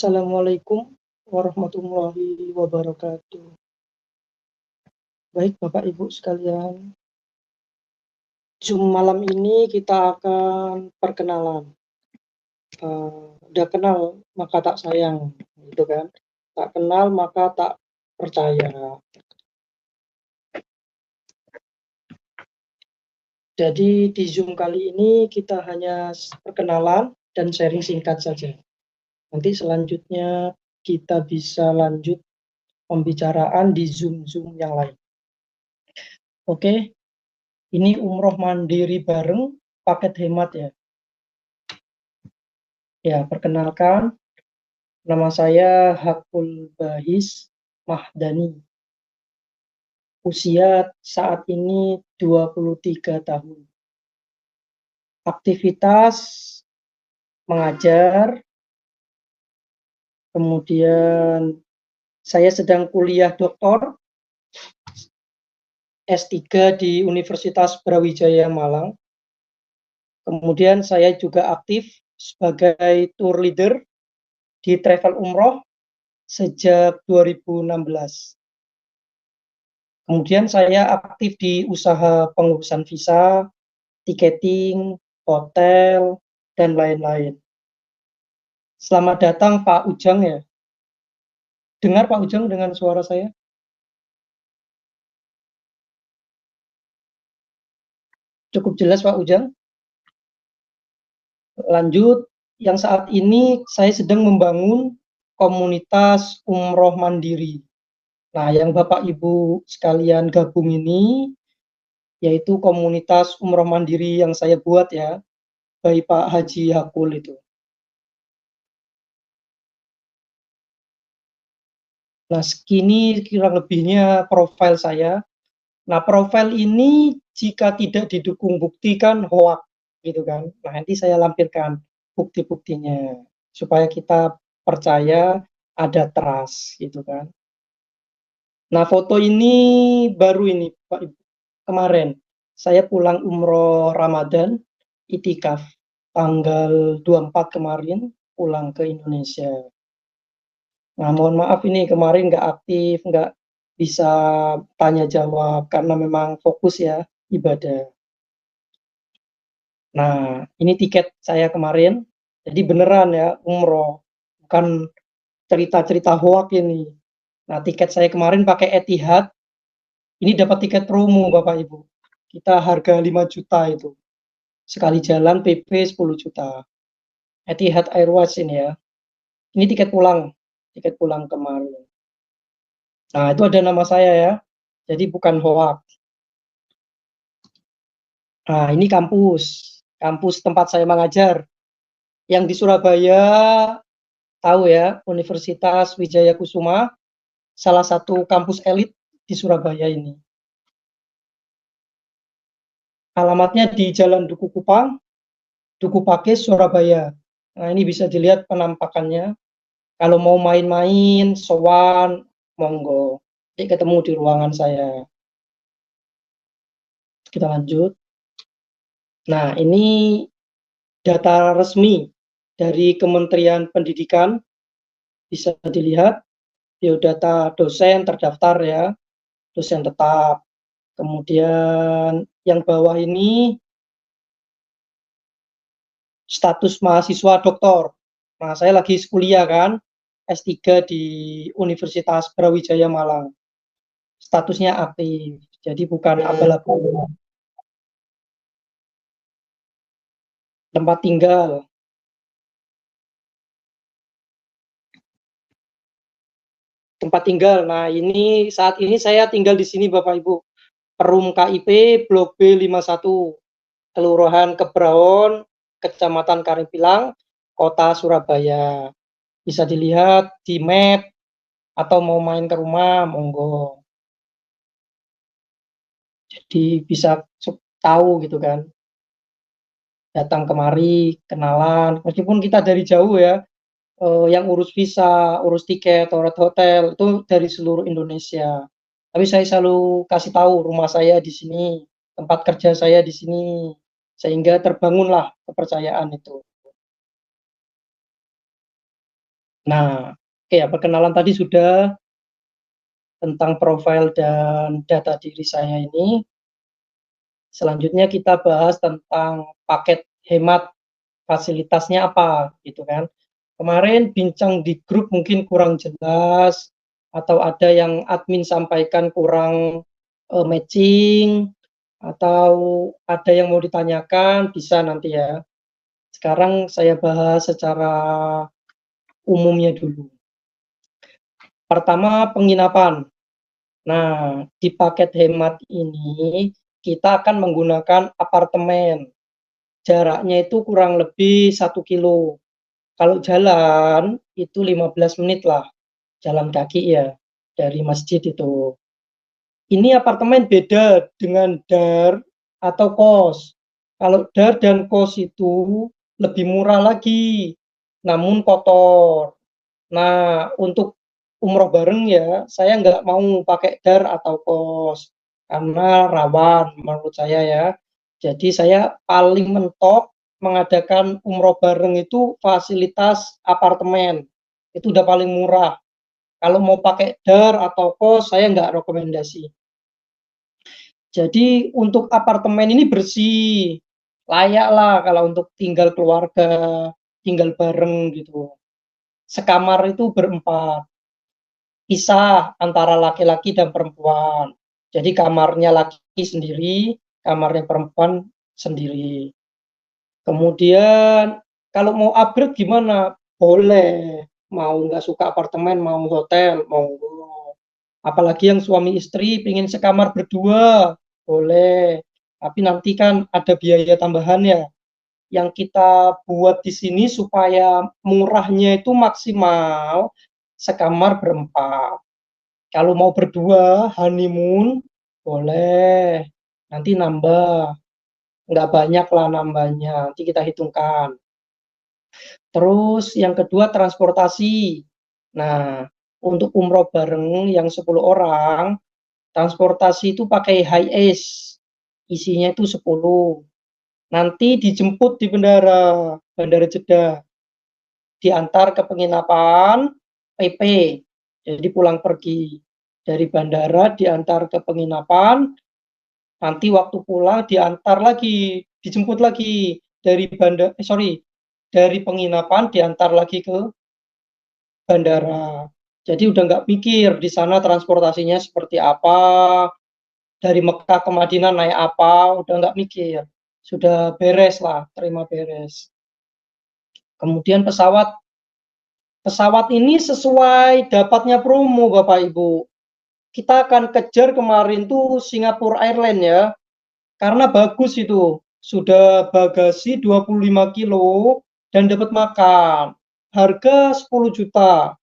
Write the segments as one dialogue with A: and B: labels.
A: Assalamualaikum warahmatullahi wabarakatuh. Baik, Bapak Ibu sekalian, Zoom malam ini kita akan perkenalan. Udah kenal maka tak sayang, gitu kan? Tak kenal maka tak percaya. Jadi di Zoom kali ini kita hanya perkenalan dan sharing singkat saja. Nanti selanjutnya kita bisa lanjut pembicaraan di Zoom yang lain. Oke, ini umroh mandiri bareng paket hemat ya. Ya, perkenalkan, nama saya Hakul Bahis Mahdani. Usia saat ini 23 tahun. Aktivitas mengajar, kemudian saya sedang kuliah doktor S3 di Universitas Brawijaya Malang. Kemudian saya juga aktif sebagai tour leader di travel umroh sejak 2016. Kemudian saya aktif di usaha pengurusan visa, tiketing, hotel, dan lain-lain. Selamat datang Pak Ujang ya. Dengar Pak Ujang dengan suara saya? Cukup jelas Pak Ujang? Lanjut, yang saat ini saya sedang membangun komunitas umroh mandiri. Nah, yang Bapak Ibu sekalian gabung ini, yaitu komunitas umroh mandiri yang saya buat ya, by Pak Haji Hakul itu. Nah, segini kira lebihnya profil saya. Nah, profil ini jika tidak didukung bukti kan hoax gitu kan. Nah, nanti saya lampirkan bukti-buktinya supaya kita percaya, ada trust gitu kan. Nah, foto ini baru ini Pak Ibu. Kemarin saya pulang umroh Ramadan itikaf tanggal 24 kemarin pulang ke Indonesia. Nah, mohon maaf ini kemarin nggak aktif, nggak bisa tanya jawab karena memang fokus ya ibadah. Nah, ini tiket saya kemarin, jadi beneran ya umroh, bukan cerita-cerita hoax ini. Nah, tiket saya kemarin pakai Etihad, ini dapat tiket promo Bapak Ibu. Kita harga 5 juta itu. Sekali jalan PP 10 juta. Etihad Airways ini ya. Ini tiket pulang kemarin. Nah, itu ada nama saya ya. Jadi bukan hoax. Nah, ini kampus tempat saya mengajar. Yang di Surabaya tahu ya, Universitas Wijaya Kusuma, salah satu kampus elit di Surabaya ini. Alamatnya di Jalan Duku Kupang, Duku Pakis, Surabaya. Nah, ini bisa dilihat penampakannya. Kalau mau main-main, sowan, monggo. Nanti ketemu di ruangan saya. Kita lanjut. Nah, ini data resmi dari Kementerian Pendidikan. Bisa dilihat biodata dosen terdaftar ya, dosen tetap. Kemudian yang bawah ini status mahasiswa doktor. Nah, saya lagi kuliah kan, S3 di Universitas Brawijaya Malang. Statusnya aktif, jadi bukan abal-abal. Tempat tinggal. Tempat tinggal. Nah, ini saat ini saya tinggal di sini Bapak Ibu. Perum KIP Blok B51, Kelurahan Kebraon, Kecamatan Karingpilang, Kota Surabaya. Bisa dilihat di map atau mau main ke rumah, monggo. Jadi bisa tahu gitu kan. Datang kemari, kenalan, meskipun kita dari jauh ya, yang urus visa, urus tiket, hotel itu dari seluruh Indonesia. Tapi saya selalu kasih tahu rumah saya di sini, tempat kerja saya di sini, sehingga terbangunlah kepercayaan itu. Nah, oke ya, perkenalan tadi sudah tentang profil dan data diri saya ini. Selanjutnya kita bahas tentang paket hemat, fasilitasnya apa, gitu kan. Kemarin bincang di grup mungkin kurang jelas, atau ada yang admin sampaikan kurang matching, atau ada yang mau ditanyakan, bisa nanti ya. Sekarang saya bahas secara umumnya dulu. Pertama, penginapan. Nah, di paket hemat ini kita akan menggunakan apartemen. Jaraknya itu kurang lebih 1 kilo. Kalau jalan itu 15 menit lah, jalan kaki ya, dari masjid itu. Ini apartemen beda dengan dar atau kos. Kalau dar dan kos itu lebih murah lagi, namun kotor. Nah, untuk umroh bareng ya, saya nggak mau pakai dar atau kos karena rawan menurut saya ya. Jadi saya paling mentok mengadakan umroh bareng itu fasilitas apartemen. Itu udah paling murah. Kalau mau pakai dar atau kos, saya nggak rekomendasi. Jadi untuk apartemen ini bersih, layak lah kalau untuk tinggal keluarga, tinggal bareng gitu. Sekamar itu berempat, pisah antara laki-laki dan perempuan. Jadi kamarnya laki sendiri, kamarnya perempuan sendiri. Kemudian kalau mau upgrade gimana? Boleh. Mau nggak suka apartemen, mau hotel, mau apalagi yang suami istri pengen sekamar berdua, boleh. Tapi nanti kan ada biaya tambahan ya. Yang kita buat di sini supaya murahnya itu maksimal sekamar berempat. Kalau mau berdua honeymoon boleh, nanti nambah, nggak banyak lah nambahnya, nanti kita hitungkan. Terus yang kedua transportasi. Nah, untuk umroh bareng yang 10 orang, transportasi itu pakai HiAce, isinya itu 10. Nanti dijemput di Bandara Jeddah, diantar ke penginapan, PP, jadi pulang pergi. Dari bandara diantar ke penginapan, nanti waktu pulang diantar lagi, dijemput lagi dari dari penginapan diantar lagi ke bandara. Jadi udah nggak mikir di sana transportasinya seperti apa, dari Mekah ke Madinah naik apa, udah nggak mikir. Sudah beres lah, terima beres. Kemudian pesawat. Pesawat ini sesuai dapatnya promo Bapak Ibu. Kita akan kejar kemarin tuh Singapore Airlines ya, karena bagus itu. Sudah bagasi 25 kilo dan dapat makan. Harga 10 juta.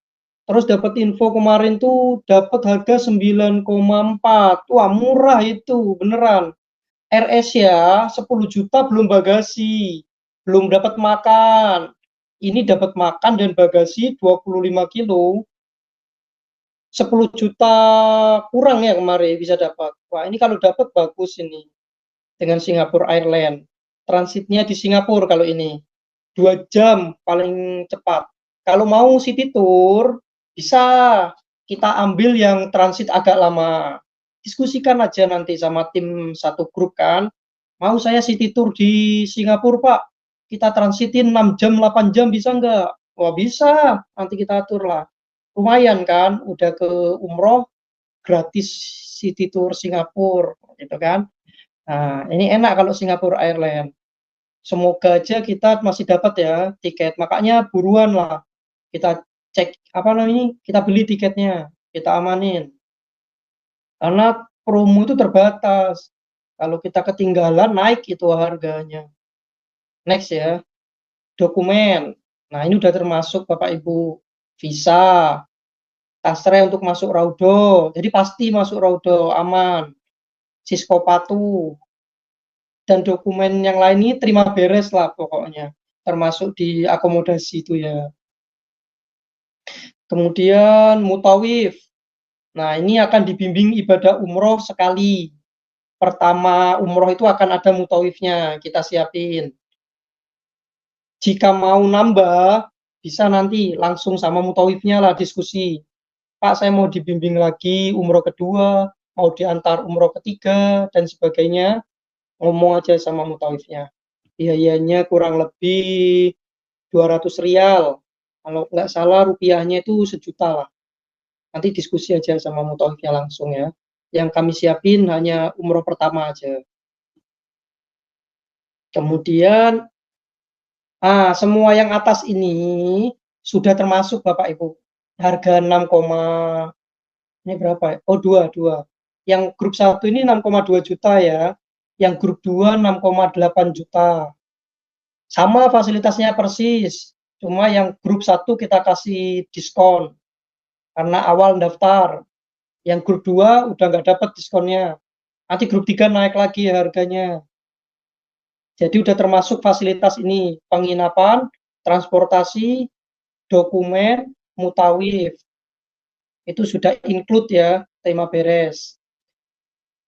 A: Terus dapat info kemarin tuh dapat harga 9,4. Wah, murah itu, beneran. RS ya, 10 juta belum bagasi. Belum dapat makan. Ini dapat makan dan bagasi 25 kilo. 10 juta kurang ya kemarin bisa dapat. Wah, ini kalau dapat bagus ini dengan Singapore Airlines. Transitnya di Singapura kalau ini 2 jam paling cepat. Kalau mau city tour bisa kita ambil yang transit agak lama. Diskusikan aja nanti sama tim satu grup kan. Mau saya city tour di Singapura Pak. Kita transitin 6 jam, 8 jam bisa nggak? Wah bisa, nanti kita atur lah. Lumayan kan, udah ke umroh, gratis city tour Singapura, gitu kan. Nah, ini enak kalau Singapore Airlines. Semoga aja kita masih dapat ya tiket. Makanya buruan lah. Kita cek apa namanya? Kita beli tiketnya, kita amanin. Karena promo itu terbatas. Kalau kita ketinggalan naik itu harganya. Next ya, dokumen. Nah, ini udah termasuk Bapak Ibu visa, tasre untuk masuk Raudo. Jadi pasti masuk Raudo aman. Siskopatu dan dokumen yang lain ini terima beres lah pokoknya. Termasuk di akomodasi itu ya. Kemudian mutawif. Nah, ini akan dibimbing ibadah umroh sekali. Pertama umroh itu akan ada mutawifnya, kita siapin. Jika mau nambah, bisa nanti langsung sama mutawifnya lah diskusi. Pak, saya mau dibimbing lagi umroh kedua, mau diantar umroh ketiga, dan sebagainya. Ngomong aja sama mutawifnya. Biayanya kurang lebih 200 rial. Kalau nggak salah rupiahnya itu 1 juta lah. Nanti diskusi aja sama mutawifnya langsung ya. Yang kami siapin hanya umroh pertama aja. Kemudian, semua yang atas ini sudah termasuk Bapak Ibu. Harga 6, ini berapa ya? Oh, 2. Yang grup 1 ini 6,2 juta ya. Yang grup 2 6,8 juta. Sama fasilitasnya persis. Cuma yang grup 1 kita kasih diskon karena awal daftar. Yang grup 2 udah nggak dapat diskonnya. Nanti grup 3 naik lagi harganya. Jadi udah termasuk fasilitas ini, penginapan, transportasi, dokumen, mutawif. Itu sudah include ya, tema beres.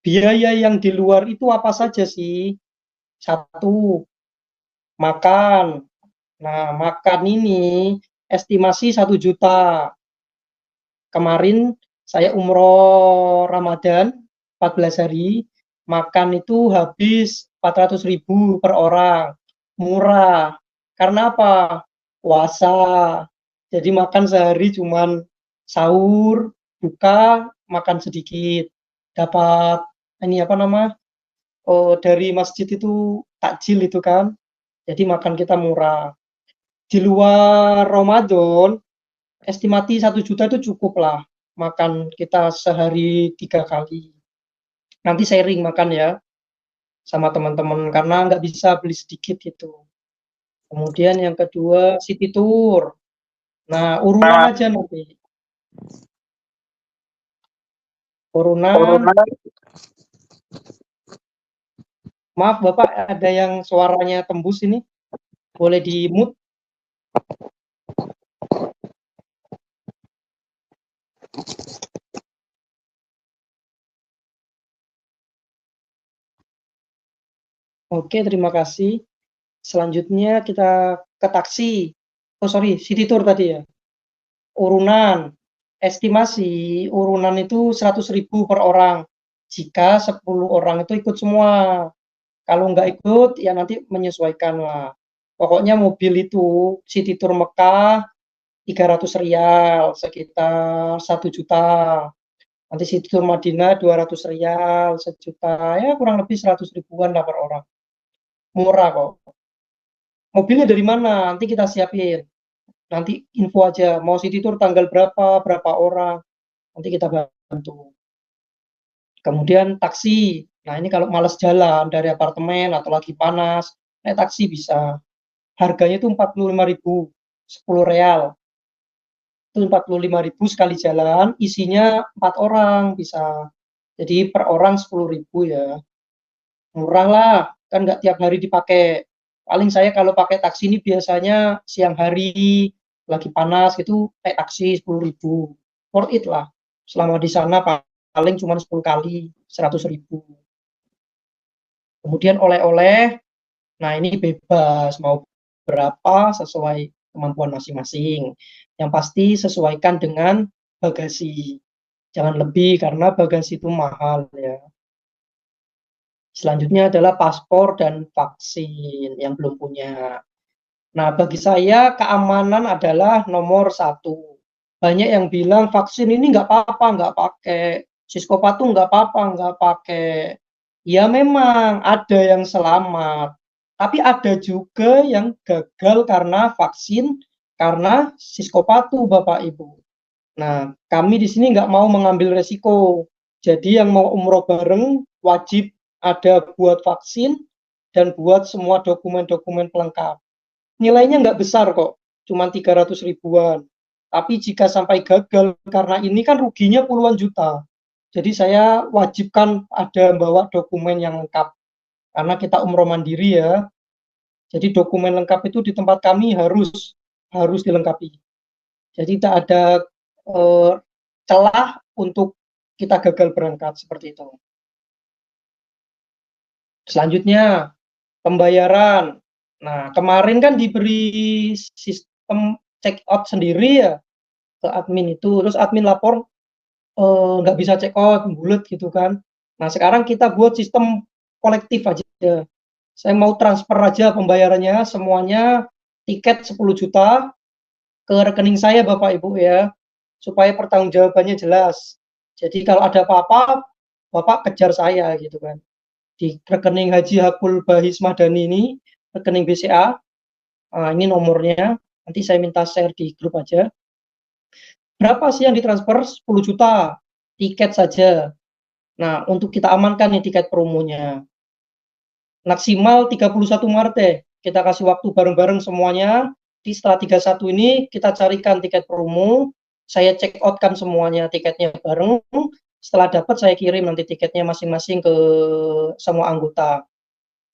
A: Biaya yang di luar itu apa saja sih? 1, makan. Nah, makan ini estimasi 1 juta. Kemarin saya umroh Ramadan 14 hari, makan itu habis 400.000 per orang. Murah. Karena apa? Puasa. Jadi makan sehari cuman sahur, buka, makan sedikit. Dapat ini apa nama? Oh, dari masjid itu takjil itu kan. Jadi makan kita murah. Di luar Ramadan, estimasi 1 juta itu cukup lah. Makan kita sehari 3 kali. Nanti sharing makan ya sama teman-teman karena nggak bisa beli sedikit gitu. Kemudian yang kedua city tour. Nah, urunan aja nanti. Urunan. Maaf Bapak, ada yang suaranya tembus ini. Boleh di mute. Oke, terima kasih. Selanjutnya kita ke taksi. Oh sorry, city tour tadi ya. Urunan. Estimasi urunan itu 100.000 per orang. Jika 10 orang itu ikut semua. Kalau nggak ikut, ya nanti menyesuaikan lah. Pokoknya mobil itu city tour Mekah 300 rial, sekitar 1 juta. Nanti city tour Madinah 200 rial, 1 juta. Ya kurang lebih 100 ribuan lah per orang. Murah kok. Mobilnya dari mana? Nanti kita siapin. Nanti info aja. Mau city tour tanggal berapa, berapa orang. Nanti kita bantu. Kemudian taksi. Nah ini kalau males jalan dari apartemen atau lagi panas, naik taksi bisa. Harganya itu 45.000, 10 real. Itu 45.000 sekali jalan, isinya 4 orang bisa. Jadi per orang 10.000 ya. Murah lah, kan nggak tiap hari dipakai. Paling saya kalau pakai taksi ini biasanya siang hari, lagi panas gitu, naik taksi 10.000. Worth it lah. Selama di sana paling cuma 10 kali, 100.000. Kemudian oleh-oleh, nah ini bebas, mau berapa sesuai kemampuan masing-masing. Yang pasti sesuaikan dengan bagasi. Jangan lebih karena bagasi itu mahal ya. Selanjutnya adalah paspor dan vaksin yang belum punya. Nah, bagi saya keamanan adalah nomor 1. Banyak yang bilang vaksin ini nggak apa-apa, nggak pakai. Siskopatu nggak apa-apa, nggak pakai. Ya memang ada yang selamat. Tapi ada juga yang gagal karena vaksin, karena siskopatu Bapak Ibu. Nah, kami di sini nggak mau mengambil resiko. Jadi yang mau umroh bareng wajib ada buat vaksin dan buat semua dokumen-dokumen pelengkap. Nilainya nggak besar kok, cuma 300 ribuan. Tapi jika sampai gagal, karena ini kan ruginya puluhan juta. Jadi saya wajibkan ada bawa dokumen yang lengkap. Karena kita umroh mandiri ya. Jadi dokumen lengkap itu di tempat kami harus dilengkapi. Jadi tidak ada eh, celah untuk kita gagal berangkat seperti itu. Selanjutnya pembayaran. Nah, kemarin kan diberi sistem check out sendiri ya ke admin itu, terus admin lapor nggak bisa check out, bulet gitu kan. Nah sekarang kita buat sistem kolektif aja. Saya mau transfer aja pembayarannya semuanya tiket 10 juta ke rekening saya Bapak Ibu ya, supaya pertanggungjawabannya jelas. Jadi kalau ada apa-apa, Bapak kejar saya gitu kan. Di rekening Haji Hakul Bahis Madani ini, rekening BCA, ini nomornya, nanti saya minta share di grup aja. Berapa sih yang ditransfer? 10 juta, tiket saja. Nah, untuk kita amankan nih tiket promonya. Maksimal 31 Maret deh, kita kasih waktu bareng-bareng semuanya. Di setelah 31 ini kita carikan tiket promo, saya check out kan semuanya tiketnya bareng. Setelah dapat saya kirim nanti tiketnya masing-masing ke semua anggota.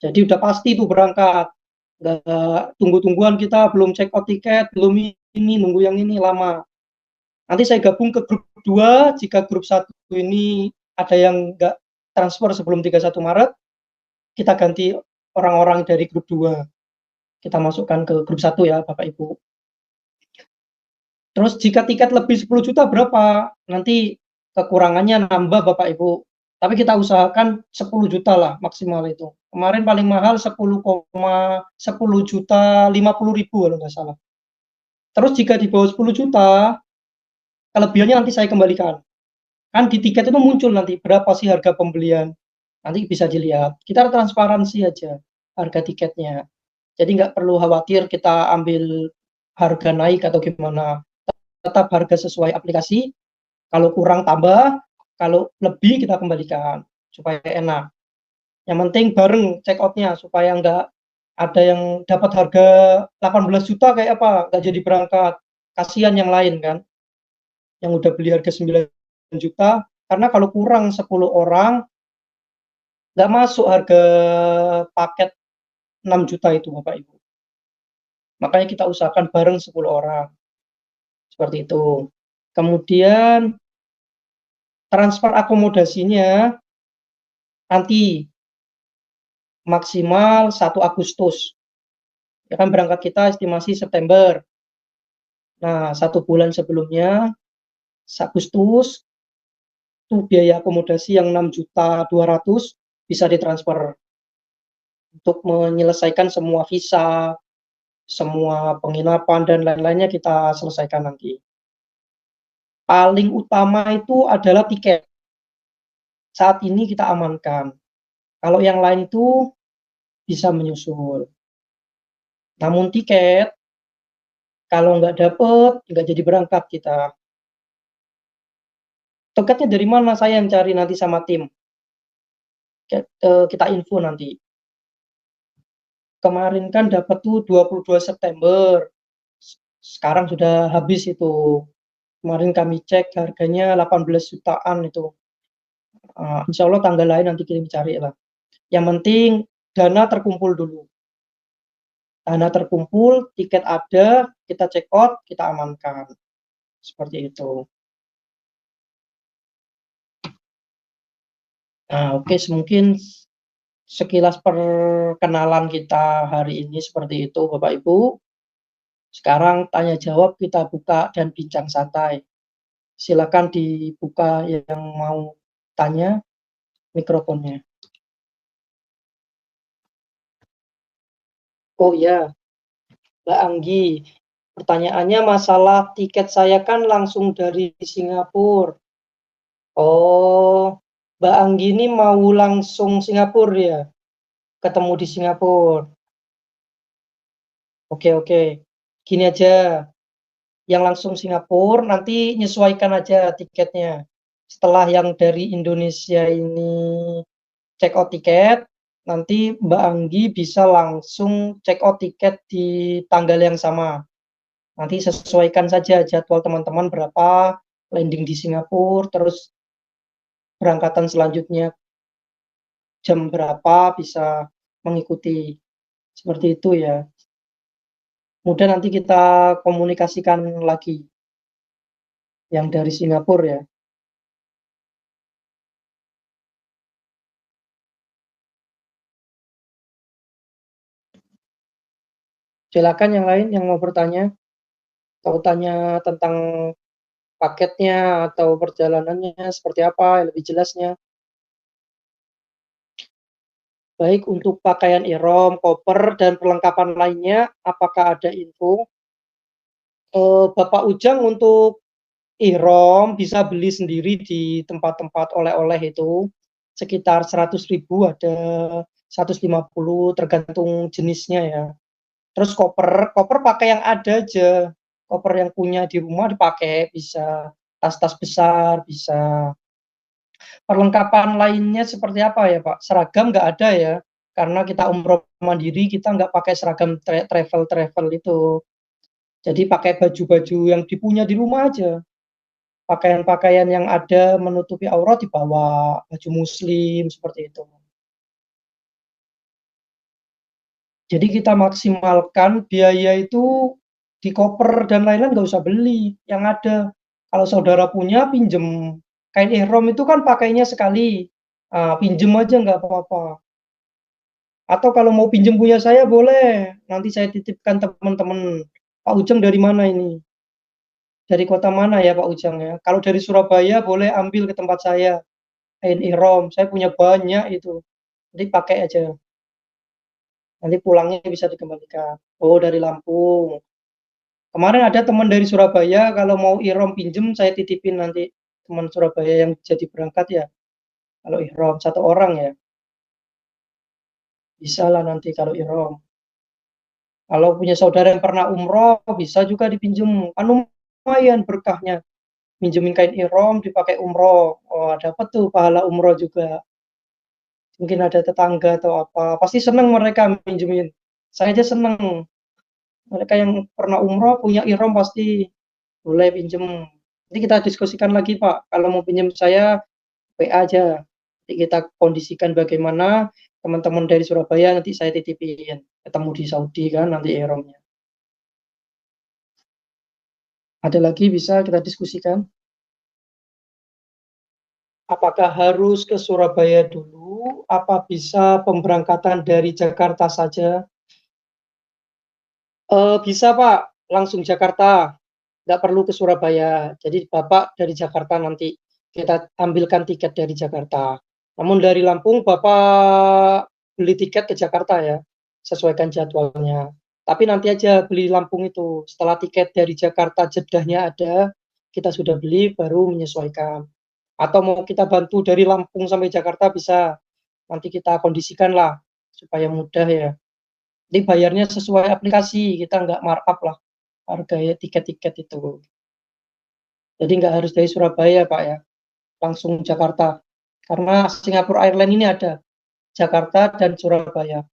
A: Jadi udah pasti tuh berangkat. Nggak tunggu-tungguan kita belum check out tiket, belum ini, nunggu yang ini lama. Nanti saya gabung ke grup 2, jika grup 1 ini ada yang nggak transfer sebelum 31 Maret, kita ganti orang-orang dari grup 2. Kita masukkan ke grup 1 ya, Bapak Ibu. Terus jika tiket lebih 10 juta berapa? Nanti kekurangannya nambah Bapak Ibu. Tapi kita usahakan 10 juta lah maksimal itu. Kemarin paling mahal 10 juta 50 ribu kalau nggak salah. Terus jika di bawah 10 juta, kelebihannya nanti saya kembalikan. Kan di tiket itu muncul nanti berapa sih harga pembelian. Nanti bisa dilihat. Kita transparansi aja harga tiketnya. Jadi nggak perlu khawatir kita ambil harga naik atau gimana. Tetap harga sesuai aplikasi. Kalau kurang tambah, kalau lebih kita kembalikan supaya enak. Yang penting bareng check outnya supaya nggak ada yang dapat harga 18 juta kayak apa, nggak jadi berangkat. Kasihan yang lain kan, yang udah beli harga 9 juta, karena kalau kurang 10 orang, nggak masuk harga paket 6 juta itu Bapak Ibu. Makanya kita usahakan bareng 10 orang. Seperti itu. Kemudian transfer akomodasinya nanti maksimal 1 Agustus. Ya kan berangkat kita estimasi September. Nah, 1 bulan sebelumnya, Agustus, itu biaya akomodasi yang 6.200.000 bisa ditransfer untuk menyelesaikan semua visa, semua penginapan dan lain-lainnya kita selesaikan nanti. Paling utama itu adalah tiket. Saat ini kita amankan. Kalau yang lain itu bisa menyusul. Namun tiket, kalau nggak dapet, nggak jadi berangkat kita. Tiketnya dari mana saya yang cari nanti sama tim. Kita info nanti. Kemarin kan dapat tuh 22 September. Sekarang sudah habis itu. Kemarin kami cek harganya 18 jutaan itu. Insya Allah tanggal lain nanti kita cari lah. Yang penting dana terkumpul dulu. Dana terkumpul, tiket ada, kita check out, kita amankan. Seperti itu. Nah, oke, mungkin sekilas perkenalan kita hari ini seperti itu, Bapak Ibu. Sekarang tanya jawab kita buka dan bincang santai. Silakan dibuka yang mau tanya mikrofonnya. Oh ya, Mbak Anggi, pertanyaannya masalah tiket saya kan langsung dari Singapura. Oh, Mbak Anggi ini mau langsung Singapura ya? Ketemu di Singapura. Oke, oke. Gini aja, yang langsung Singapura nanti nyesuaikan aja tiketnya. Setelah yang dari Indonesia ini check out tiket, nanti Mbak Anggi bisa langsung check out tiket di tanggal yang sama. Nanti sesuaikan saja jadwal teman-teman berapa landing di Singapura, terus berangkatan selanjutnya jam berapa bisa mengikuti. Seperti itu ya. Mudah nanti kita komunikasikan lagi yang dari Singapura ya. Silakan yang lain yang mau bertanya. Mau tanya tentang paketnya atau perjalanannya seperti apa, lebih jelasnya? Baik untuk pakaian ihram, koper, dan perlengkapan lainnya, apakah ada info? Bapak Ujang untuk ihram bisa beli sendiri di tempat-tempat oleh-oleh itu, sekitar 100.000 ada 150 tergantung jenisnya ya. Terus koper, koper pakai yang ada aja, koper yang punya di rumah dipakai, bisa tas-tas besar, bisa. Perlengkapan lainnya seperti apa ya Pak? Seragam nggak ada ya, karena kita umroh mandiri, kita nggak pakai seragam travel-travel itu. Jadi pakai baju-baju yang dipunya di rumah aja. Pakaian-pakaian yang ada menutupi aurat dibawa, baju muslim seperti itu. Jadi kita maksimalkan biaya itu di koper dan lain-lain nggak usah beli, yang ada. Kalau saudara punya pinjem. Kain ihram itu kan pakainya sekali, pinjem aja nggak apa-apa. Atau kalau mau pinjem punya saya boleh, nanti saya titipkan teman-teman. Pak Ujang dari mana ini? Dari kota mana ya Pak Ujang ya? Kalau dari Surabaya boleh ambil ke tempat saya. Kain ihram, saya punya banyak itu. Jadi pakai aja. Nanti pulangnya bisa dikembalikan. Oh, dari Lampung. Kemarin ada teman dari Surabaya, kalau mau ihram pinjem, saya titipin nanti teman Surabaya yang jadi berangkat ya. Kalau ihram, satu orang ya. Bisa lah nanti kalau ihram. Kalau punya saudara yang pernah umroh, bisa juga dipinjem. Kan lumayan berkahnya. Minjemin kain ihram, dipakai umroh. Oh, dapat tuh pahala umroh juga. Mungkin ada tetangga atau apa. Pasti senang mereka minjemin. Saya aja senang. Mereka yang pernah umroh, punya ihram pasti boleh pinjem. Nanti kita diskusikan lagi Pak. Kalau mau pinjem saya, WA aja. Nanti kita kondisikan bagaimana teman-teman dari Surabaya nanti saya titipin. Ketemu di Saudi kan nanti ihramnya. Ada lagi bisa kita diskusikan? Apakah harus ke Surabaya dulu? Apa bisa pemberangkatan dari Jakarta saja? Bisa Pak, langsung Jakarta. Nggak perlu ke Surabaya. Jadi Bapak dari Jakarta nanti kita ambilkan tiket dari Jakarta. Namun dari Lampung Bapak beli tiket ke Jakarta ya, sesuaikan jadwalnya. Tapi nanti aja beli Lampung itu. Setelah tiket dari Jakarta jedahnya ada, kita sudah beli baru menyesuaikan. Atau mau kita bantu dari Lampung sampai Jakarta bisa. Nanti kita kondisikan lah supaya mudah ya. Jadi bayarnya sesuai aplikasi, kita nggak markup lah harga tiket-tiket itu. Jadi nggak harus dari Surabaya Pak ya, langsung Jakarta. Karena Singapore Airlines ini ada Jakarta dan Surabaya.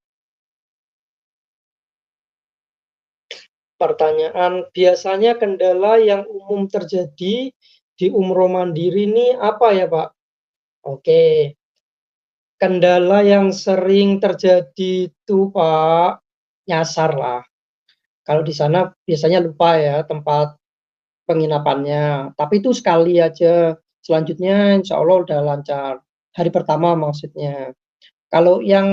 A: Pertanyaan, biasanya kendala yang umum terjadi di umroh mandiri ini apa ya Pak? Oke, kendala yang sering terjadi itu Pak, nyasar lah. Kalau di sana biasanya lupa ya tempat penginapannya. Tapi itu sekali aja. Selanjutnya insya Allah udah lancar. Hari pertama maksudnya. Kalau yang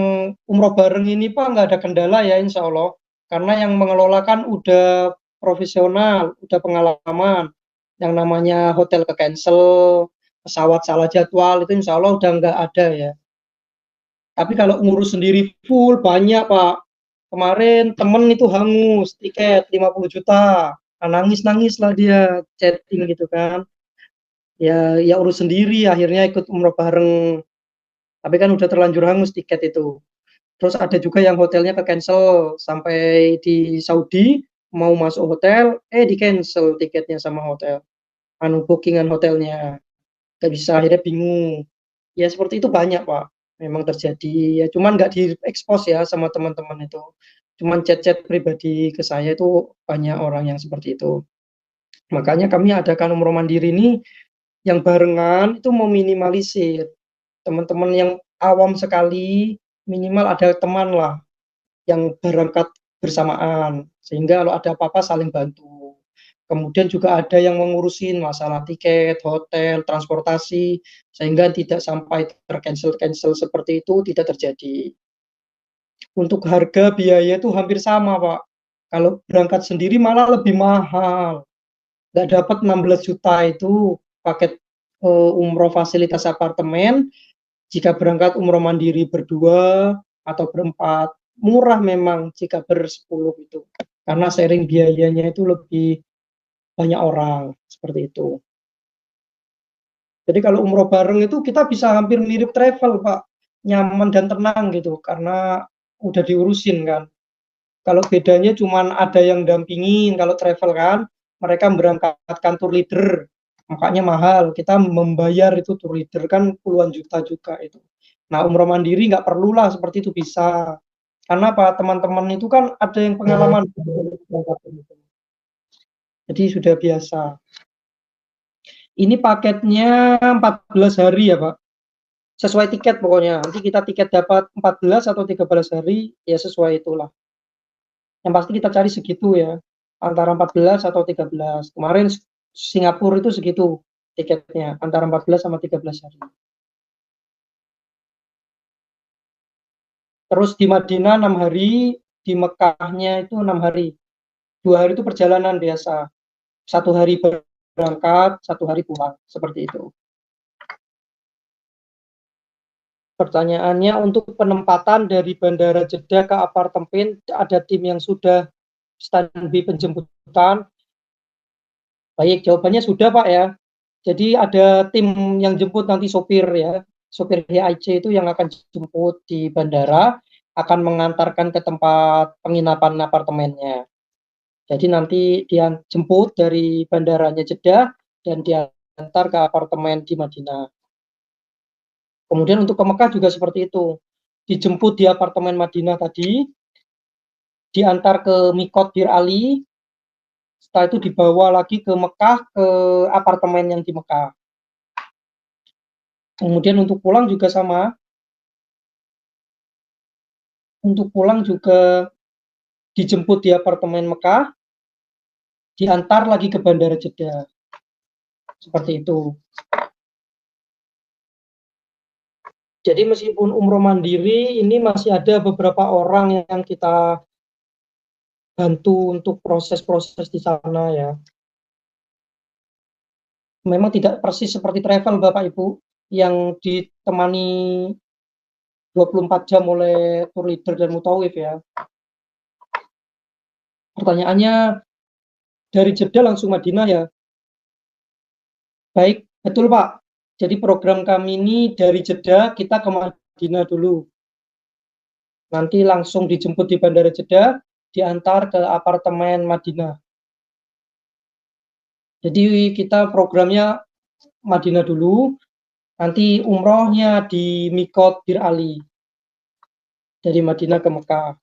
A: umroh bareng ini Pak nggak ada kendala ya insya Allah. Karena yang mengelola kan udah profesional, udah pengalaman. Yang namanya hotel ke cancel, pesawat salah jadwal itu insya Allah udah nggak ada ya. Tapi kalau ngurus sendiri full banyak Pak. Kemarin temen itu hangus tiket 50 juta. Nah, nangis-nangis lah dia chatting gitu kan. Ya urus sendiri akhirnya ikut umroh bareng. Tapi kan udah terlanjur hangus tiket itu. Terus ada juga yang hotelnya ke cancel sampai di Saudi mau masuk hotel, di cancel tiketnya sama hotel. Bookingan hotelnya. Gak bisa akhirnya bingung. Ya seperti itu banyak Pak. Memang terjadi ya cuman nggak diekspos ya sama teman-teman itu. Cuman chat-chat pribadi ke saya itu banyak orang yang seperti itu. Makanya kami adakan umroh mandiri ini yang barengan itu meminimalisir teman-teman yang awam sekali, minimal ada teman lah yang berangkat bersamaan sehingga kalau ada apa-apa saling bantu. Kemudian juga ada yang mengurusin masalah tiket, hotel, transportasi sehingga tidak sampai tercancel-cancel seperti itu tidak terjadi. Untuk harga biaya itu hampir sama, Pak. Kalau berangkat sendiri malah lebih mahal. nggak dapat 16 juta itu paket umroh fasilitas apartemen. Jika berangkat umroh mandiri berdua atau berempat, murah memang jika bersepuluh itu. Karena sharing biayanya itu lebih banyak orang, seperti itu. Jadi kalau umroh bareng itu kita bisa hampir mirip travel, Pak. Nyaman dan tenang gitu, karena udah diurusin kan. Kalau bedanya cuman ada yang dampingin, kalau travel kan, mereka berangkatkan tour leader, makanya mahal. Kita membayar itu tour leader kan puluhan juta juga itu. Nah, umroh mandiri nggak perlulah seperti itu bisa. Karena apa? Teman-teman itu kan ada yang pengalaman. Jadi sudah biasa. Ini paketnya 14 hari ya, Pak. Sesuai tiket pokoknya. Nanti kita tiket dapat 14 atau 13 hari, ya sesuai itulah. Yang pasti kita cari segitu ya. Antara 14 atau 13. Kemarin Singapura itu segitu tiketnya, antara 14 sama 13 hari. Terus di Madinah 6 hari, di Mekahnya itu 6 hari. 2 hari itu perjalanan biasa. 1 hari berangkat, 1 hari pulang, seperti itu. Pertanyaannya, untuk penempatan dari Bandara Jeddah ke apartemen, ada tim yang sudah standby penjemputan. Baik, jawabannya sudah Pak ya. Jadi ada tim yang jemput nanti sopir ya. Sopir HIC itu yang akan jemput di bandara, akan mengantarkan ke tempat penginapan apartemennya. Jadi nanti dia jemput dari bandaranya Jeddah dan diantar ke apartemen di Madinah. Kemudian untuk ke Mekah juga seperti itu. Dijemput di apartemen Madinah tadi, diantar ke Mikot Bir Ali, setelah itu dibawa lagi ke Mekah, ke apartemen yang di Mekah. Kemudian untuk pulang juga sama. Untuk pulang juga dijemput di apartemen Mekah, diantar lagi ke Bandara Jeddah. Seperti itu. Jadi meskipun umroh mandiri, ini masih ada beberapa orang yang kita bantu untuk proses-proses di sana ya. Memang tidak persis seperti travel Bapak Ibu, yang ditemani 24 jam oleh tour leader dan mutawif ya. Pertanyaannya, dari Jeddah langsung Madinah ya? Baik, betul Pak. Jadi program kami ini dari Jeddah kita ke Madinah dulu. Nanti langsung dijemput di Bandara Jeddah, diantar ke apartemen Madinah. Jadi kita programnya Madinah dulu, nanti umrohnya di Mikot Bir Ali. Dari Madinah ke Mekah.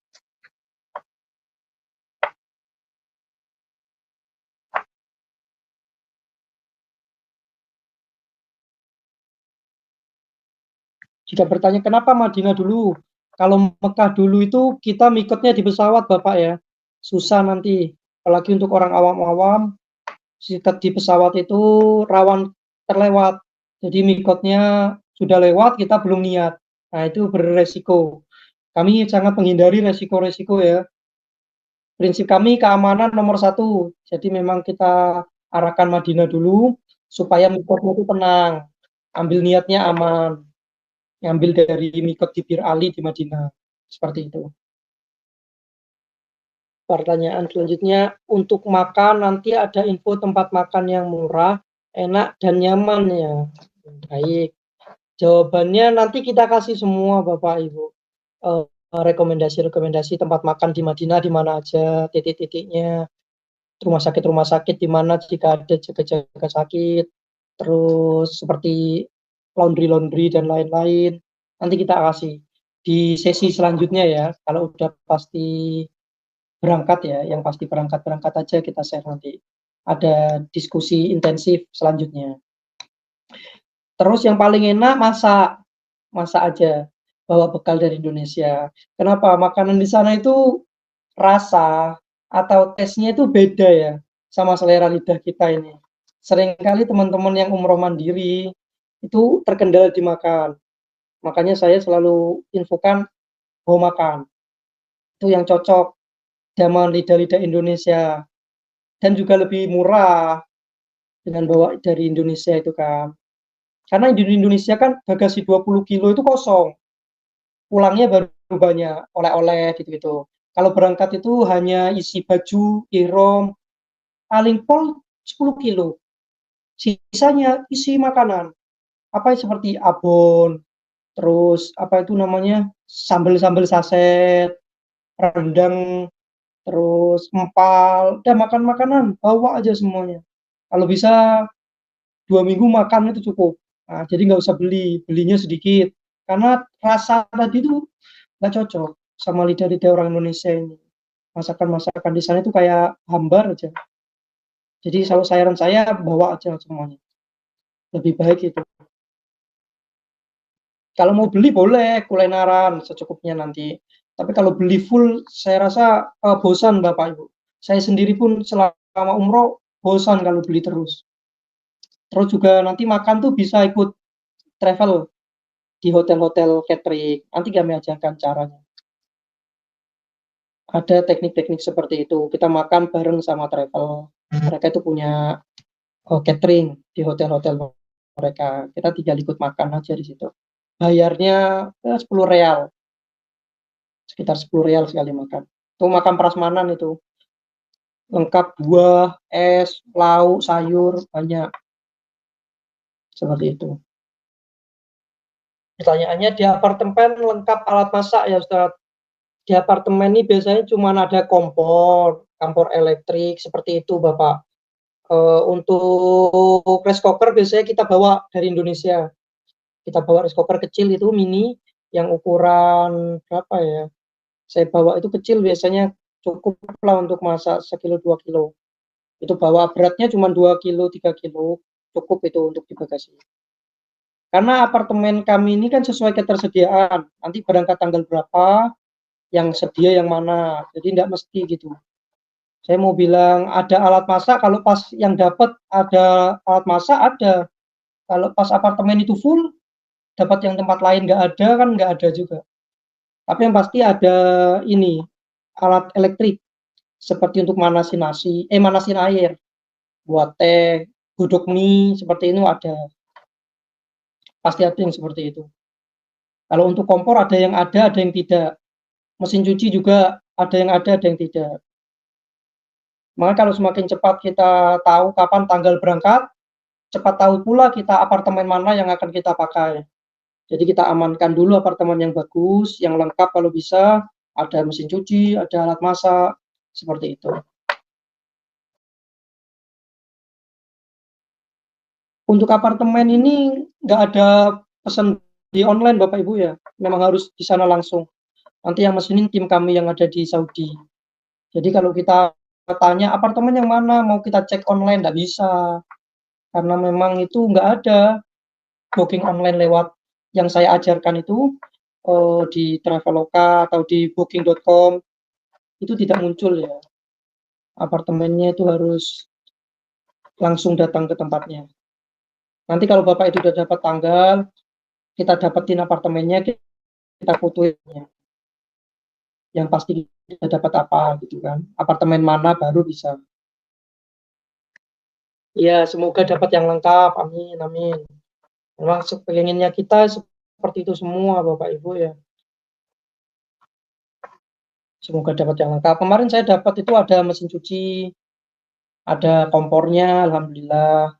A: Jika bertanya kenapa Madinah dulu, kalau Mekah dulu itu kita mikotnya di pesawat Bapak ya, susah nanti, apalagi untuk orang awam-awam, di pesawat itu rawan terlewat, jadi mikotnya sudah lewat, kita belum niat, nah itu beresiko. Kami sangat menghindari resiko-resiko ya. Prinsip kami keamanan nomor 1, jadi memang kita arahkan Madinah dulu, supaya mikotnya itu tenang, ambil niatnya aman. Ngambil dari Mikot di Bir Ali di Madinah. Seperti itu. Pertanyaan selanjutnya, untuk makan nanti ada info tempat makan yang murah, enak, dan nyaman ya. Baik. Jawabannya nanti kita kasih semua Bapak Ibu. Rekomendasi-rekomendasi tempat makan di Madinah di mana aja, titik-titiknya, rumah sakit di mana jika ada jaga-jaga sakit, terus seperti laundry dan lain-lain. Nanti kita kasih di sesi selanjutnya ya, kalau udah pasti berangkat ya, yang pasti berangkat aja kita share nanti. Ada diskusi intensif selanjutnya. Terus yang paling enak masak aja, bawa bekal dari Indonesia. Kenapa? Makanan di sana itu rasa atau tesnya itu beda ya, sama selera lidah kita ini. Seringkali teman-teman yang umroh mandiri itu terkendala di makan. Makanya saya selalu infokan bawa makan. Itu yang cocok zaman lidah-lidah Indonesia. Dan juga lebih murah. dengan bawa dari Indonesia itu kan. Karena di Indonesia kan bagasi 20 kilo itu kosong, pulangnya baru banyak oleh-oleh gitu-gitu. Kalau berangkat itu hanya isi baju, ihram, paling pol 10 kilo. Sisanya isi makanan. Apa seperti abon, terus apa itu namanya? Sambel-sambel saset, rendang, terus empal, udah makan makanan, bawa aja semuanya. Kalau bisa 2 minggu makan itu cukup. Nah, jadi nggak usah belinya sedikit. Karena rasa tadi itu nggak cocok sama lidah-lidah orang Indonesia ini. Masakan-masakan di sana itu kayak hambar aja. Jadi kalau saran saya bawa aja semuanya. Lebih baik itu. Kalau mau beli boleh kulineran secukupnya nanti. Tapi kalau beli full saya rasa bosan Bapak Ibu. Saya sendiri pun selama umroh bosan kalau beli terus. Terus juga nanti makan tuh bisa ikut travel di hotel-hotel catering. Nanti kami ajarkan caranya. Ada teknik-teknik seperti itu. Kita makan bareng sama travel. Mereka itu punya catering di hotel-hotel mereka. Kita tinggal ikut makan aja di situ. Bayarnya 10 real. Sekitar 10 real sekali makan. Itu makan prasmanan itu. Lengkap buah, es, lauk, sayur, banyak. Seperti itu. Pertanyaannya di apartemen lengkap alat masak ya Ustaz. Di apartemen ini biasanya cuma ada kompor elektrik seperti itu Bapak. Untuk rice cooker biasanya kita bawa dari Indonesia. Kita bawa rice cooker kecil itu mini yang ukuran berapa ya? Saya bawa itu kecil biasanya cukup lah untuk masak 1 kilo 2 kilo. Itu bawa beratnya cuma 2 kilo 3 kilo, cukup itu untuk di bagasi. Karena apartemen kami ini kan sesuai ketersediaan. Nanti berangkat tanggal berapa, yang sedia yang mana. Jadi tidak mesti gitu. Saya mau bilang ada alat masak, kalau pas yang dapat ada alat masak ada. Kalau pas apartemen itu full, dapat yang tempat lain nggak ada kan nggak ada juga. Tapi yang pasti ada ini alat elektrik seperti untuk manasin air, buat teh, godok mie seperti itu ada. Pasti ada yang seperti itu. Kalau untuk kompor ada yang tidak. Mesin cuci juga ada yang tidak. Maka kalau semakin cepat kita tahu kapan tanggal berangkat, cepat tahu pula kita apartemen mana yang akan kita pakai. Jadi kita amankan dulu apartemen yang bagus, yang lengkap kalau bisa, ada mesin cuci, ada alat masak, seperti itu. Untuk apartemen ini nggak ada pesan di online Bapak Ibu ya, memang harus di sana langsung. Nanti yang mesenin tim kami yang ada di Saudi. Jadi kalau kita tanya apartemen yang mana, mau kita cek online nggak bisa, karena memang itu nggak ada booking online lewat yang saya ajarkan itu di Traveloka atau di booking.com itu tidak muncul ya. Apartemennya itu harus langsung datang ke tempatnya. Nanti kalau Bapak itu sudah dapat tanggal, kita dapetin apartemennya, kita fotonya. Yang pasti kita dapat apa gitu kan. Apartemen mana baru bisa. Ya, semoga dapat yang lengkap. Amin, amin. Memang pengennya kita seperti itu semua Bapak Ibu ya. Semoga dapat yang lengkap. Kemarin saya dapat itu ada mesin cuci, ada kompornya, alhamdulillah.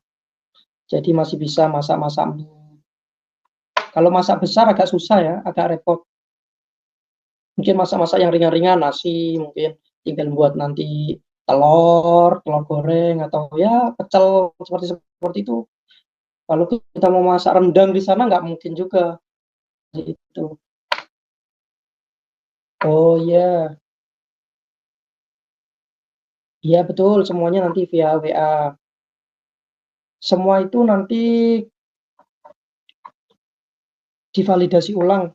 A: Jadi masih bisa masak-masak mie. Kalau masak besar agak susah ya, agak repot. Mungkin masak-masak yang ringan-ringan, nasi mungkin tinggal buat nanti telur goreng atau ya pecel seperti seperti itu. Kalau kita mau masak rendang di sana nggak mungkin juga. Gitu. Oh iya, iya betul semuanya nanti via WA. Semua itu nanti divalidasi ulang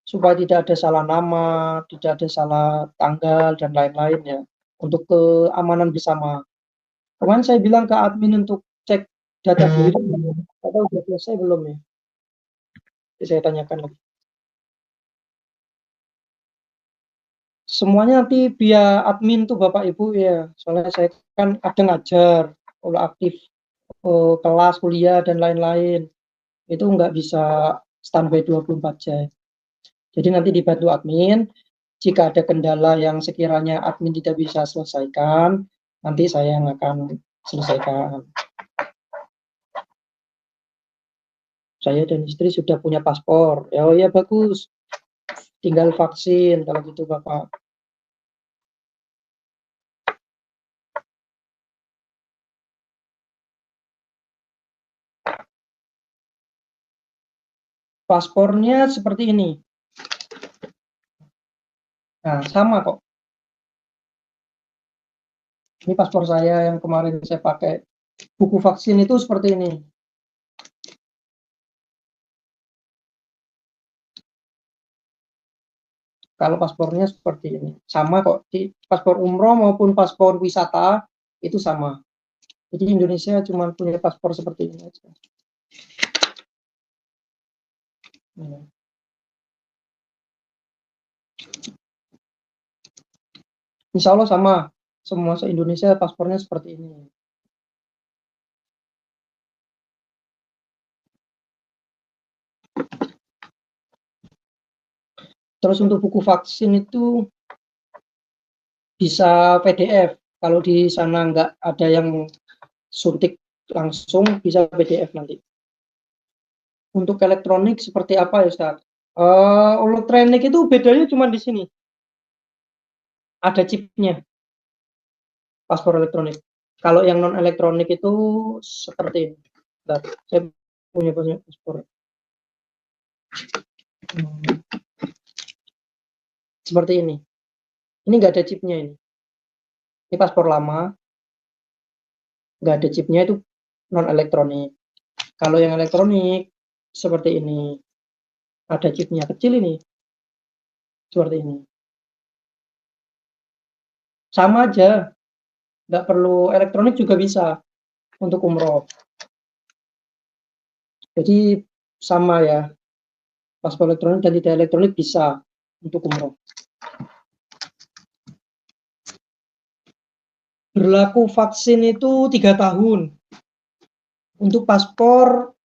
A: supaya tidak ada salah nama, tidak ada salah tanggal dan lain-lain ya. Untuk keamanan bersama. Kemarin saya bilang ke admin untuk cek data diri, atau sudah selesai belum ya? Jadi saya tanyakan lagi. Semuanya nanti via admin tuh Bapak Ibu ya. Soalnya saya kan kadang ngajar, kalau aktif kelas, kuliah, dan lain-lain. Itu nggak bisa standby 24 jam. Jadi nanti dibantu admin, jika ada kendala yang sekiranya admin tidak bisa selesaikan, nanti saya yang akan selesaikan. Saya dan istri sudah punya paspor. Oh ya bagus, tinggal vaksin kalau gitu Bapak. Paspornya seperti ini. Nah, sama kok. Ini paspor saya yang kemarin saya pakai. Buku vaksin itu seperti ini. Kalau paspornya seperti ini. Sama kok. Di paspor umroh maupun paspor wisata itu sama. Jadi Indonesia cuma punya paspor seperti ini aja. Insya Allah sama. Semua se-Indonesia paspornya seperti ini. Terus untuk buku vaksin itu bisa PDF. Kalau di sana nggak ada yang suntik langsung, bisa PDF nanti. Untuk elektronik seperti apa ya Ustaz? Elektronik itu bedanya cuma di sini. Ada chipnya, paspor elektronik. Kalau yang non elektronik itu seperti ini. Bentar, saya punya paspor. Seperti ini. Ini nggak ada chipnya ini. Ini paspor lama. Nggak ada chipnya, itu non elektronik. Kalau yang elektronik seperti ini. Ada chipnya, kecil ini. Seperti ini. Sama aja. Nggak perlu elektronik juga bisa untuk umroh. Jadi sama ya. Paspor elektronik dan tidak elektronik bisa untuk umroh. Berlaku vaksin itu 3 tahun. Untuk paspor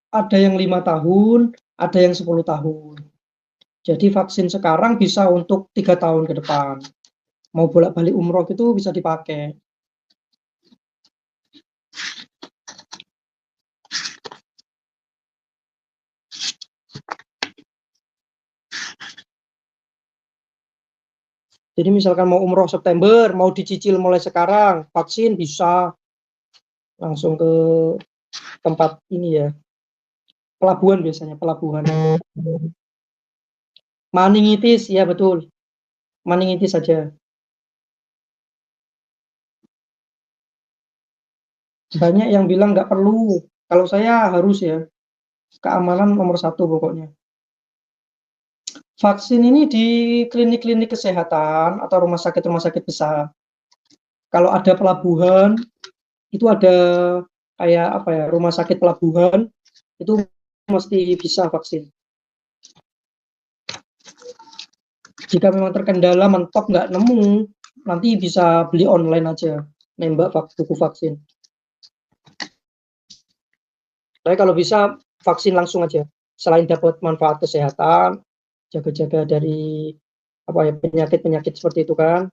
A: ada yang 5 tahun, ada yang 10 tahun. Jadi vaksin sekarang bisa untuk 3 tahun ke depan. Mau bolak-balik umroh itu bisa dipakai. Jadi misalkan mau umroh September, mau dicicil mulai sekarang, vaksin bisa langsung ke tempat ini ya, pelabuhan biasanya, pelabuhan. Meningitis, ya betul. Meningitis saja. Banyak yang bilang nggak perlu. Kalau saya harus ya. Keamanan nomor 1 pokoknya. Vaksin ini di klinik-klinik kesehatan atau rumah sakit besar. Kalau ada pelabuhan, itu ada kayak apa ya, rumah sakit pelabuhan, itu mesti bisa vaksin. Jika memang terkendala mentok nggak nemu, nanti bisa beli online aja, nembak buku vaksin. Tapi kalau bisa vaksin langsung aja. Selain dapat manfaat kesehatan, jaga-jaga dari apa ya, penyakit-penyakit seperti itu kan.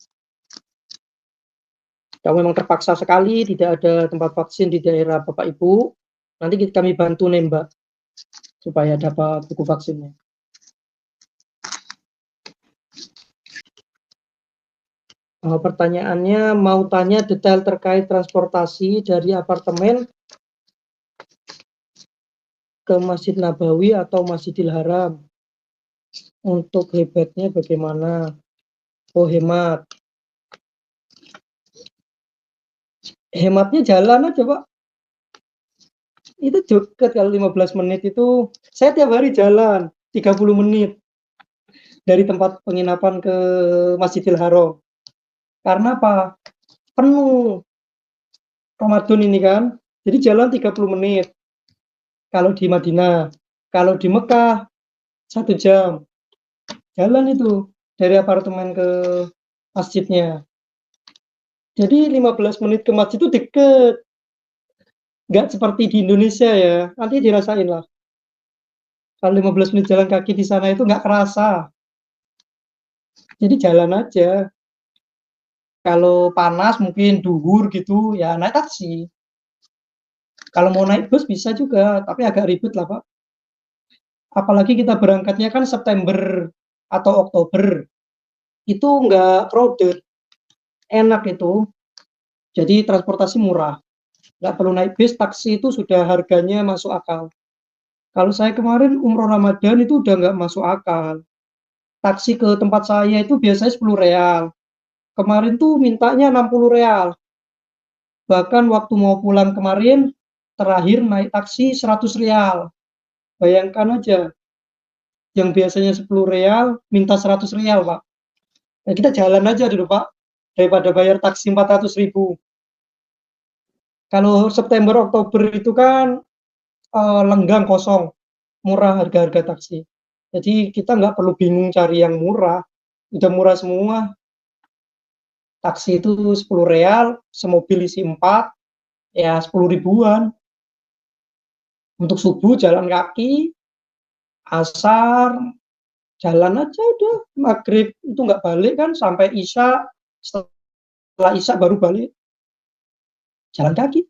A: Kalau memang terpaksa sekali tidak ada tempat vaksin di daerah Bapak Ibu, nanti kami bantu nembak supaya dapat buku vaksinnya. Pertanyaannya mau tanya detail terkait transportasi dari apartemen ke Masjid Nabawi atau Masjidil Haram. Untuk hebatnya bagaimana? Oh, hemat. Hematnya jalan aja, Pak. Itu dekat, kalau 15 menit itu. Saya tiap hari jalan 30 menit dari tempat penginapan ke Masjidil Haram. Karena apa? Penuh Ramadan ini kan. Jadi jalan 30 menit. Kalau di Madinah. Kalau di Mekah 1 jam. Jalan itu dari apartemen ke masjidnya. Jadi 15 menit ke masjid itu deket. nggak seperti di Indonesia ya, nanti dirasain lah. Kalau 15 menit jalan kaki di sana itu nggak kerasa, jadi jalan aja. Kalau panas mungkin duhur gitu, ya naik taksi. Kalau mau naik bus bisa juga, tapi agak ribet lah Pak. Apalagi kita berangkatnya kan September atau Oktober, itu nggak crowded, enak itu. Jadi transportasi murah, nggak perlu naik bis, taksi itu sudah harganya masuk akal. Kalau saya kemarin umroh Ramadan itu udah nggak masuk akal. Taksi ke tempat saya itu biasanya 10 real. Kemarin tuh mintanya 60 real. Bahkan waktu mau pulang kemarin, terakhir naik taksi 100 real. Bayangkan aja, yang biasanya 10 real, minta 100 real, Pak. Nah, kita jalan aja dulu, Pak. Daripada bayar taksi 400.000. Kalau September, Oktober itu kan lenggang kosong, murah harga-harga taksi. Jadi kita nggak perlu bingung cari yang murah. Udah murah semua. Taksi itu 10 real, semobil isi 4, ya 10 ribuan. Untuk subuh jalan kaki, asar, jalan aja udah. Maghrib itu nggak balik kan, sampai isya, setelah isya baru balik. Jalan kaki.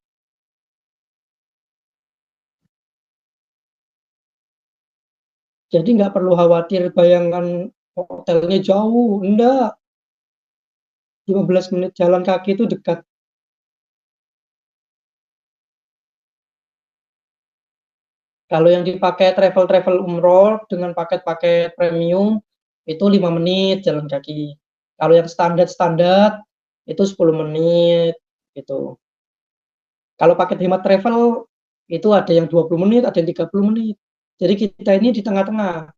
A: Jadi nggak perlu khawatir bayangan hotelnya jauh. Enggak, 15 menit jalan kaki itu dekat. Kalau yang dipakai travel-travel umroh dengan paket-paket premium, itu 5 menit jalan kaki. Kalau yang standar-standar, itu 10 menit, gitu. Kalau paket hemat travel, itu ada yang 20 menit, ada yang 30 menit. Jadi kita ini di tengah-tengah.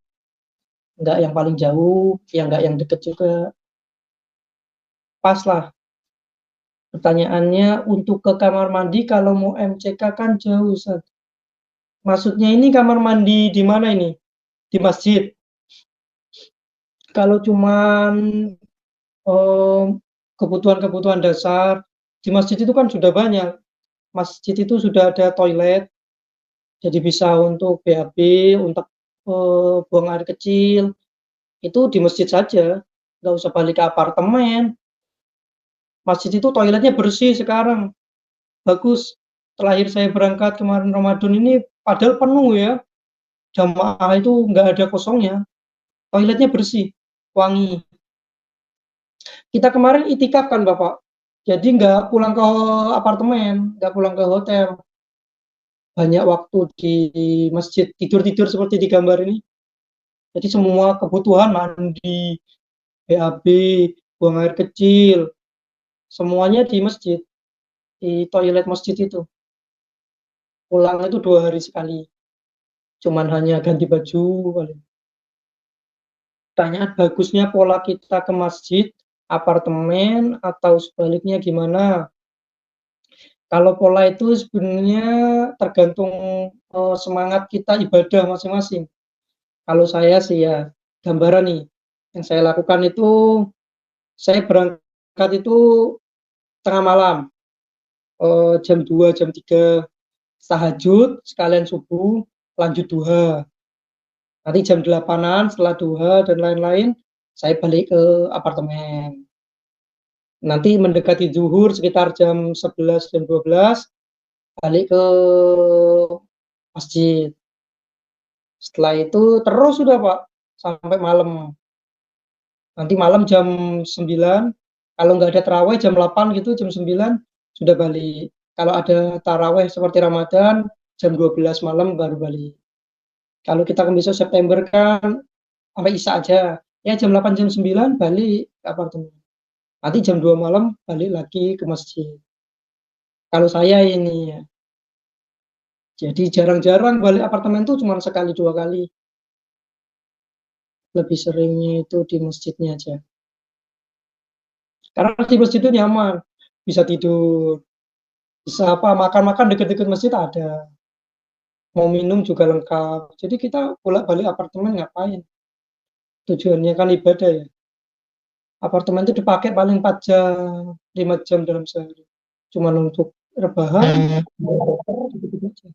A: Nggak yang paling jauh, yang nggak yang deket juga. Pas lah. Pertanyaannya, untuk ke kamar mandi kalau mau MCK kan jauh, Ustaz. Maksudnya ini kamar mandi di mana ini? Di masjid. Kalau cuman kebutuhan-kebutuhan dasar, di masjid itu kan sudah banyak. Masjid itu sudah ada toilet, jadi bisa untuk BAB, untuk buang air kecil, itu di masjid saja, nggak usah balik ke apartemen. Masjid itu toiletnya bersih sekarang, bagus. Terakhir saya berangkat kemarin Ramadan ini, padahal penuh ya, jamaah itu nggak ada kosongnya, toiletnya bersih, wangi. Kita kemarin itikaf kan Bapak, jadi nggak pulang ke apartemen, nggak pulang ke hotel, banyak waktu di masjid, tidur-tidur seperti di gambar ini. Jadi semua kebutuhan mandi, BAB, buang air kecil, semuanya di masjid, di toilet masjid itu. Pulang itu 2 hari sekali, cuman hanya ganti baju paling. Tanyaan bagusnya pola kita ke masjid, apartemen, atau sebaliknya gimana? Kalau pola itu sebenarnya tergantung semangat kita ibadah masing-masing. Kalau saya sih ya, gambaran nih, yang saya lakukan itu, saya berangkat itu tengah malam, jam 2, jam 3, tahajud, sekalian subuh, lanjut duha. Nanti jam 8-an setelah duha dan lain-lain, saya balik ke apartemen. Nanti mendekati zuhur sekitar jam 11 dan 12, balik ke masjid. Setelah itu terus sudah Pak, sampai malam. Nanti malam jam 9, kalau nggak ada taraweh jam 8 gitu, jam 9 sudah balik. Kalau ada taraweh seperti Ramadan, jam 12 malam baru balik. Kalau kita kan besok September kan sampai Isya aja. Ya jam 8, jam 9 balik ke apartemen. Nanti jam 2 malam balik lagi ke masjid. Kalau saya ini ya. Jadi jarang-jarang balik apartemen tuh cuma sekali 2 kali. Lebih seringnya itu di masjidnya aja. Karena di masjid itu nyaman, bisa tidur, bisa apa, makan-makan deket-deket masjid ada, mau minum juga lengkap. Jadi kita bolak-balik apartemen ngapain? Tujuannya kan ibadah ya. Apartemen itu dipakai paling 4 jam, 5 jam dalam sehari. Cuma untuk rebahan, gitu-gitu aja.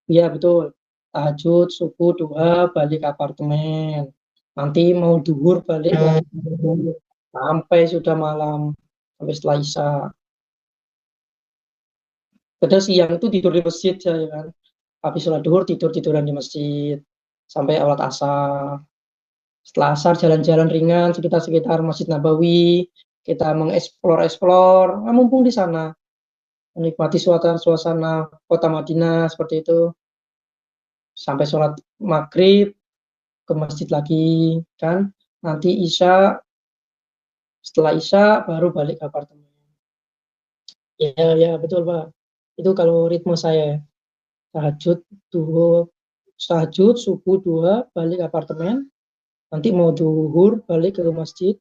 A: Iya betul, tahajud, subuh, duha, balik apartemen. Nanti mau duhur balik lagi sampai sudah malam, sampai setelah isya. Padahal siang itu tidur di masjid saya kan. Habis sholat duhur tidur-tiduran di masjid sampai awal asar. Setelah asar jalan-jalan ringan sekitar-sekitar Masjid Nabawi, kita mengeksplor-eksplor, nah, mumpung di sana, menikmati suasana kota Madinah seperti itu, sampai sholat maghrib ke masjid lagi, kan? Nanti isya, setelah isya baru balik ke apartemen. Ya, ya betul Pak. Itu kalau ritme saya, tahajud, duhur, tahajud, subuh, duha, balik apartemen, nanti mau duhur balik ke masjid,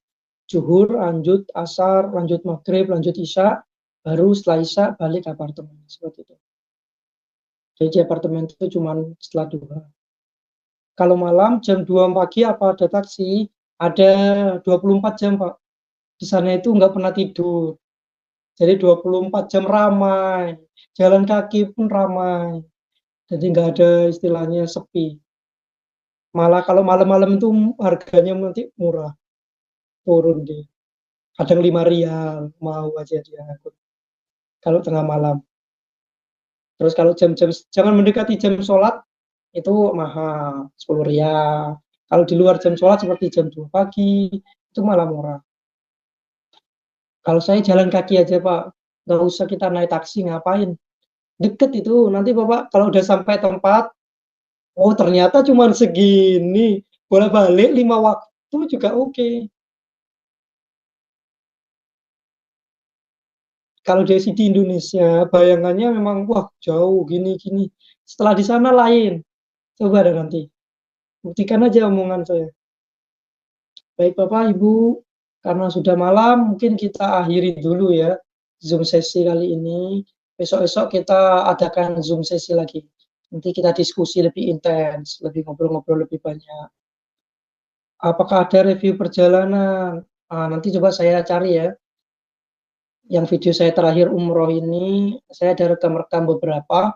A: zuhur lanjut asar, lanjut maghrib, lanjut isya, baru setelah isya balik ke apartemen seperti itu. Jadi di apartemen itu cuma setelah duha. Kalau malam jam 2 pagi apa ada taksi, ada 24 jam Pak. Di sana itu nggak pernah tidur. Jadi 24 jam ramai, jalan kaki pun ramai. Jadi nggak ada istilahnya sepi. Malah kalau malam-malam itu harganya nanti murah, turun deh. Kadang 5 rial, mau aja dia kalau tengah malam. Terus kalau jam-jam jangan mendekati jam sholat itu mahal, 10 rial. Kalau di luar jam sholat seperti jam 2 pagi itu malah murah. Kalau saya jalan kaki aja Pak, nggak usah kita naik taksi ngapain. Deket itu, nanti Bapak kalau udah sampai tempat, oh ternyata cuma segini, boleh balik 5 waktu juga oke. Kalau dari di Indonesia, bayangannya memang wah jauh gini-gini. Setelah di sana lain. Coba deh nanti. Buktikan aja omongan saya. Baik Bapak, Ibu, karena sudah malam, mungkin kita akhiri dulu ya Zoom sesi kali ini. Besok-besok kita adakan Zoom sesi lagi. Nanti kita diskusi lebih intens, lebih ngobrol-ngobrol lebih banyak. Apakah ada review perjalanan? Nanti coba saya cari ya. Yang video saya terakhir umroh ini, saya ada rekam-rekam beberapa.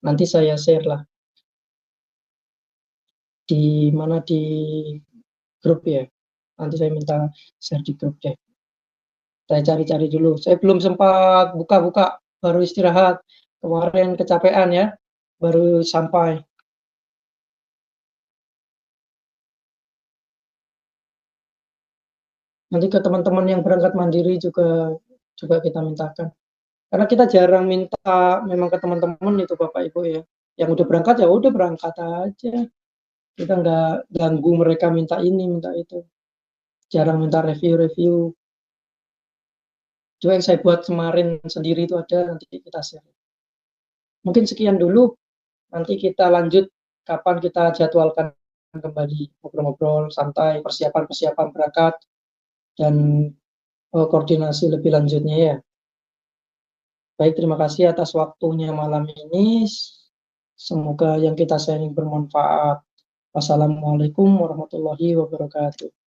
A: Nanti saya share lah. Di mana di grup ya. Nanti saya minta share di grup deh. Saya cari-cari dulu. Saya belum sempat buka-buka, baru istirahat. Kemarin kecapean ya, baru sampai. Nanti ke teman-teman yang berangkat mandiri juga kita mintakan. Karena kita jarang minta memang ke teman-teman itu Bapak Ibu ya. Yang udah berangkat ya udah berangkat aja. Kita nggak ganggu mereka minta ini, minta itu. Jarang minta review-review. Juga yang saya buat kemarin sendiri itu ada, nanti kita share. Mungkin sekian dulu, nanti kita lanjut kapan kita jadwalkan kembali ngobrol-ngobrol santai, persiapan-persiapan berangkat, dan koordinasi lebih lanjutnya ya. Baik, terima kasih atas waktunya malam ini. Semoga yang kita sharing bermanfaat. Wassalamualaikum warahmatullahi wabarakatuh.